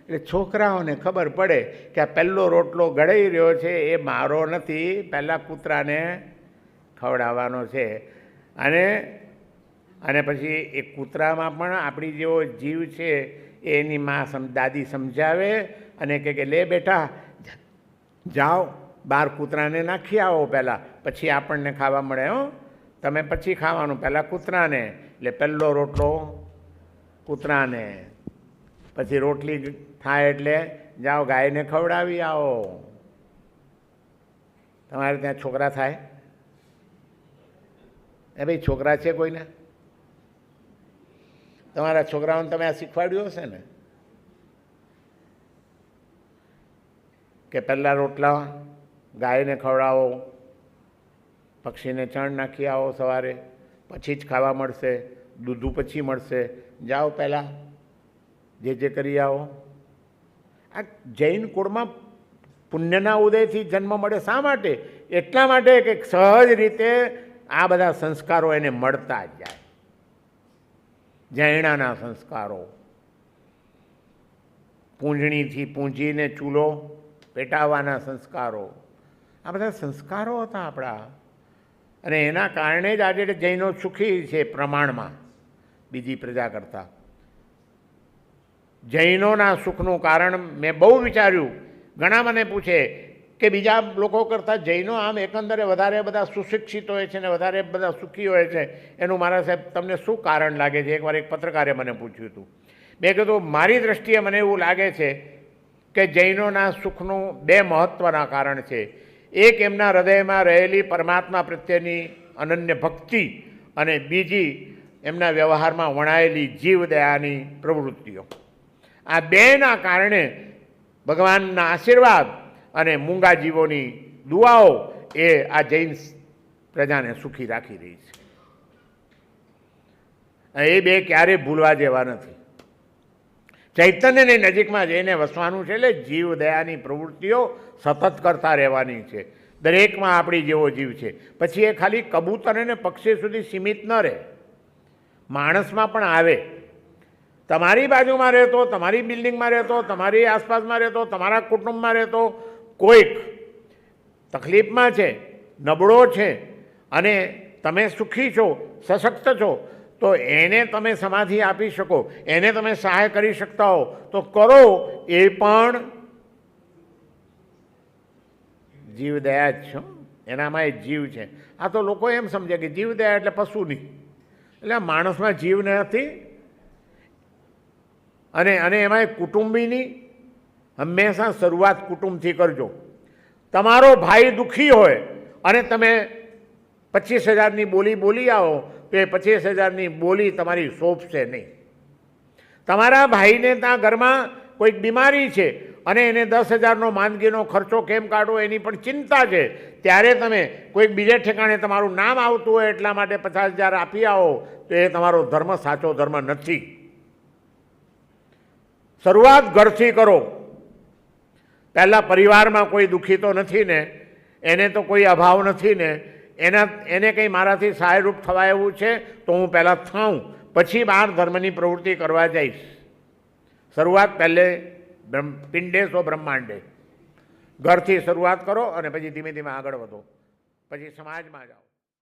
એટલે છોકરાઓને ખબર પડે કે આ પહેલો રોટલો ગળાઈ રહ્યો છે એ મારો નથી, પહેલાં કૂતરાને ખવડાવવાનો છે. અને પછી એ કૂતરામાં પણ આપણી જેવો જીવ છે એની દાદી સમજાવે અને કે લે બેટા જાઓ બહાર કૂતરાને નાખી આવો પહેલાં, પછી આપણને ખાવા મળે. હો, તમે પછી ખાવાનું, પહેલાં કૂતરાને. એટલે પહેલો રોટલો કૂતરાને, પછી રોટલી થાય એટલે જાઓ ગાયને ખવડાવી આવો. તમારે ત્યાં છોકરા થાય? એ ભાઈ છોકરા છે કોઈને? તમારા છોકરાઓને તમે આ શીખવાડ્યું હશે ને કે પહેલાં રોટલા ગાયને ખવડાવો, પક્ષીને ચણ નાખી આવો સવારે, પછી જ ખાવા મળશે, દૂધું પછી મળશે, જાઓ પહેલાં જે કરી આવો. આ જૈન કુળમાં પુણ્યના ઉદયથી જન્મ મળે. શા માટે? એટલા માટે કે સહજ રીતે આ બધા સંસ્કારો એને મળતા જ જાય. જૈણાના સંસ્કારો, પૂંજણીથી પૂંજીને ચૂલો પેટાવવાના સંસ્કારો, આ બધા સંસ્કારો હતા આપણા. અને એના કારણે જ આજે જૈનો સુખી છે પ્રમાણમાં બીજી પ્રજા કરતાં. જૈનોના સુખનું કારણ મેં બહુ વિચાર્યું. ઘણા મને પૂછે કે બીજા લોકો કરતાં જૈનો આમ એકંદરે વધારે બધા સુશિક્ષિત હોય છે ને વધારે બધા સુખી હોય છે, એનું મારા સાહેબ તમને શું કારણ લાગે છે? એકવાર એક પત્રકારે મને પૂછ્યું હતું. મેં કીધું મારી દૃષ્ટિએ મને એવું લાગે છે કે જૈનોના સુખનું બે મહત્ત્વના કારણ છે. એક એમના હૃદયમાં રહેલી પરમાત્મા પ્રત્યેની અનન્ય ભક્તિ, અને બીજી એમના વ્યવહારમાં વણાયેલી જીવદયાની પ્રવૃત્તિઓ. આ બેના કારણે ભગવાનના આશીર્વાદ અને મૂંગા જીવોની દુઆઓ એ આ જૈન પ્રજાને સુખી રાખી રહી છે. એ બે ક્યારેય ભૂલવા જેવા નથી. ચૈતન્યની નજીકમાં જઈને વસવાનું છે એટલે જીવદયાની પ્રવૃત્તિઓ સતત કરતા રહેવાની છે. દરેકમાં આપણી જેવો જીવ છે. પછી એ ખાલી કબૂતર અને પક્ષી સુધી સીમિત ન રહે, માણસમાં પણ આવે. તમારી બાજુમાં રહેતો, તમારી બિલ્ડિંગમાં રહેતો, તમારી આસપાસમાં રહેતો, તમારા કુટુંબમાં રહેતો કોઈક તકલીફમાં છે, નબળો છે, અને તમે સુખી છો, સશક્ત છો, તો એને તમે સમાધિ આપી શકો, એને તમે સહાય કરી શકતા હો તો કરો. એ પણ જીવદયા જ છો, એનામાં એ જીવ છે. આ તો લોકો એમ સમજે કે જીવદયા એટલે પશુની, એટલે માણસમાં જીવ નથી. અને એમાં કુટુંબીની હંમેશા શરૂઆત કુટુંબથી કરજો. તમારો ભાઈ દુઃખી હોય અને તમે 25,000ની બોલી બોલી આવો તો એ 25,000ની બોલી તમારી શોભશે નહીં. તમારા ભાઈને ત્યાં ઘરમાં કોઈક બીમારી છે અને એને 10,000નો માંદગીનો ખર્ચો કેમ કાઢવો એની પણ ચિંતા છે, ત્યારે તમે કોઈક બીજે ઠેકાણે તમારું નામ આવતું હોય એટલા માટે 50,000 આપી આવો તો એ તમારો ધર્મ સાચો ધર્મ નથી. શરૂઆત ઘરથી કરો. પહેલાં પરિવારમાં કોઈ દુઃખી તો નથી ને, એને તો કોઈ અભાવ નથી ને, એને કંઈ મારાથી સહાયરૂપ થવા એવું છે તો હું પહેલાં થાઉં, પછી બહાર ધર્મની પ્રવૃત્તિ કરવા જઈશ. શરૂઆત પહેલે પિંડે સો બ્રહ્માંડે. ઘરથી શરૂઆત કરો અને પછી ધીમે ધીમે આગળ વધો, પછી સમાજમાં જાઓ.